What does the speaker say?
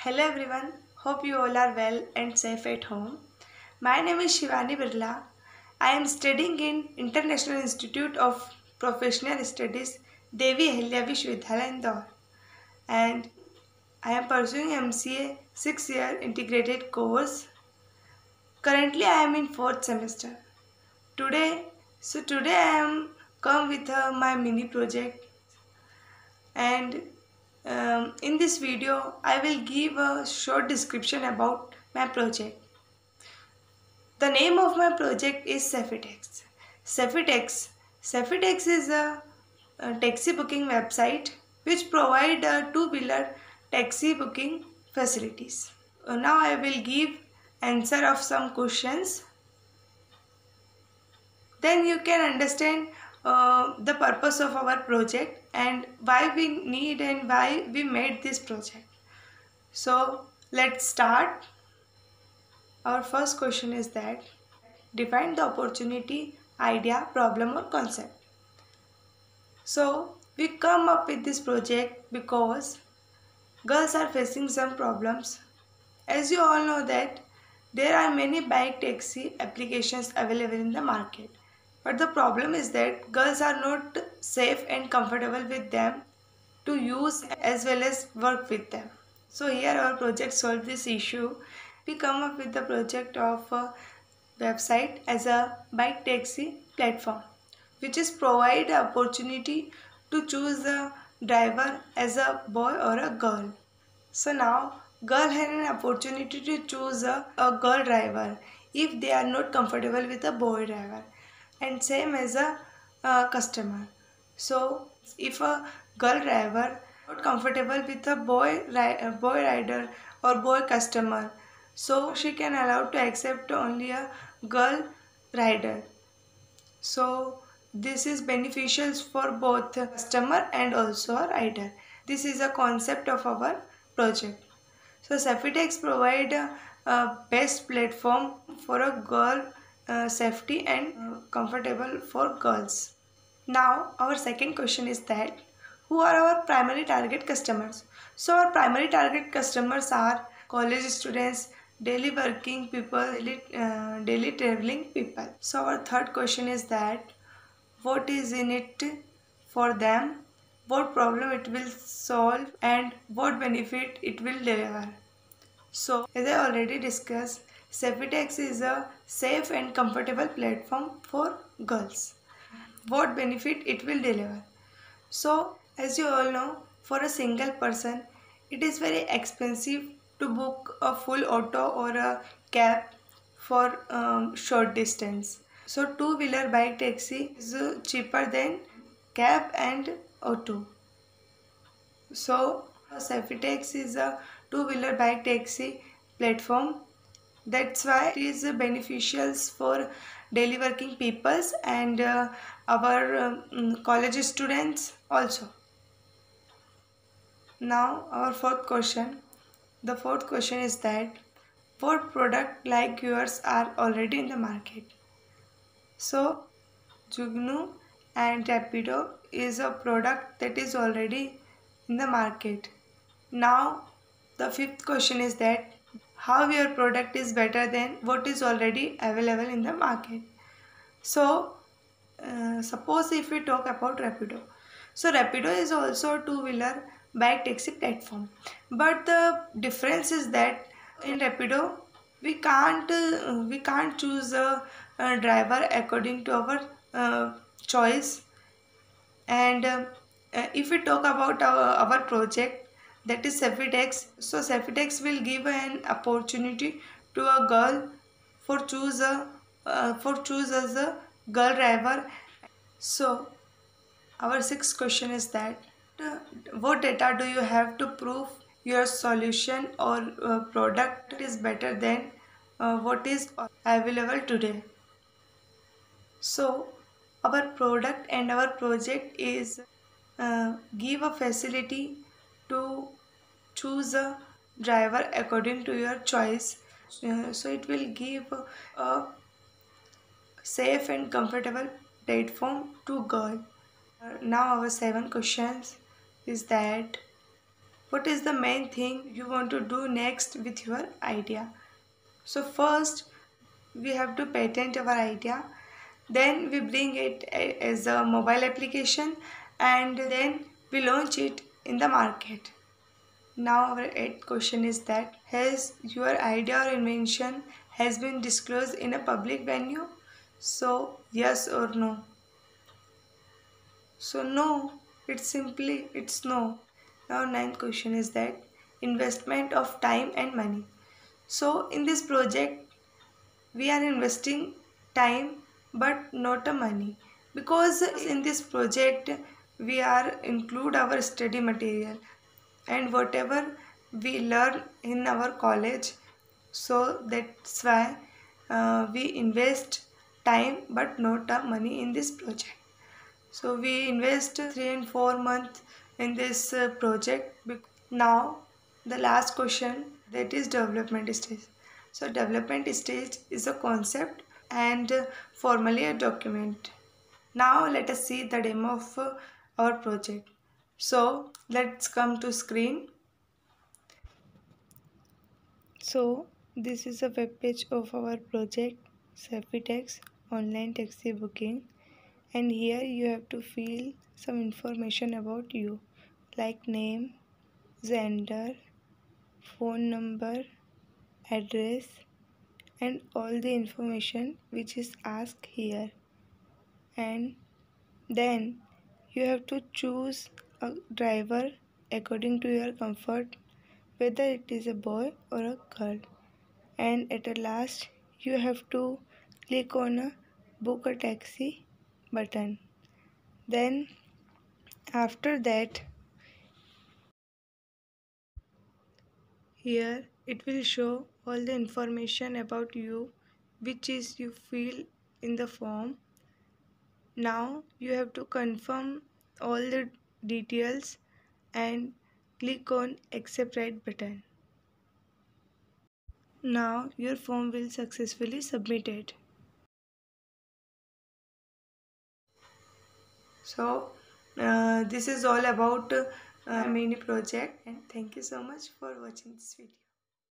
Hello everyone, hope you all are well and safe at home. My name is Shivani Birla. I am studying in International Institute of Professional Studies, Devi Ahilya Vishwavidyalaya Indore, and I am pursuing MCA 6-year integrated course. Currently I am in 4th semester. Today I am come with my mini project, and in this video I will give a short description about my project. The name of my project is Safetex. Safetex is a taxi booking website which provide two-wheeler taxi booking facilities. Now I will give answer of some questions. Then you can understand the purpose of our project and why we need and why we made this project. So let's start. Our first question is that define the opportunity, idea, problem or concept. So we come up with this project because girls are facing some problems. As you all know that there are many bike taxi applications available in the market. But the problem is that girls are not safe and comfortable with them to use as well as work with them. So here our project solves this issue. We come up with the project of a website as a bike taxi platform, which is provide opportunity to choose a driver as a boy or a girl. So now girl had an opportunity to choose a girl driver if they are not comfortable with a boy driver, and same as a customer. So if a girl driver not comfortable with a boy rider or boy customer, so she can allow to accept only a girl rider. So this is beneficial for both customer and also a rider. This is a concept of our project. So Safetex provide a best platform for a girl safety and comfortable for girls. Now our second question is that who are our primary target customers? So our primary target customers are college students, daily working people, daily traveling people. So our third question is that what is in it for them, what problem it will solve and what benefit it will deliver. So as I already discussed, Safetex is a safe and comfortable platform for girls. What benefit it will deliver. So as you all know, for a single person it is very expensive to book a full auto or a cab for short distance. So two-wheeler bike taxi is cheaper than cab and auto. So Safetex is a two-wheeler bike taxi platform. That's why it is beneficial for daily working peoples and our college students also. Now our fourth question. The fourth question is that what product like yours are already in the market? So Jugnu and Rapido is a product that is already in the market. Now the fifth question is that how your product is better than what is already available in the market. So suppose if we talk about Rapido. So Rapido is also a two-wheeler bike taxi platform. But the difference is that in Rapido we can't choose a driver according to our choice. And if we talk about our project, that is Safetex. So Safetex will give an opportunity to a girl for choose as a girl driver. So our sixth question is that what data do you have to prove your solution or product is better than what is available today? So our product and our project is give a facility to choose a driver according to your choice. So it will give a safe and comfortable platform to girl. Now our seven questions is that what is the main thing you want to do next with your idea. So first we have to patent our idea, then we bring it as a mobile application, and then we launch it in the market. Now our eighth question is that, has your idea or invention has been disclosed in a public venue? So yes or no? So no, it's no. Now ninth question is that, investment of time and money. So in this project we are investing time but not a money, because in this project we are include our study material and whatever we learn in our college. So that's why we invest time but not money in this project. So we invest 3 and 4 months in this project. Now the last question, that is development stage. So development stage is a concept and formally a document. Now let us see the demo of our project. So let's come to screen. So this is a web page of our project, Safetex online taxi booking, and here you have to fill some information about you, like name, gender, phone number, address, and all the information which is asked here. And then you have to choose a driver according to your comfort, whether it is a boy or a girl. And at the last you have to click on a book a taxi button. Then after that, here it will show all the information about you which is you fill in the form. Now you have to confirm all the details and click on accept right button. Now your form will successfully submitted. So this is all about mini project, and thank you so much for watching this video.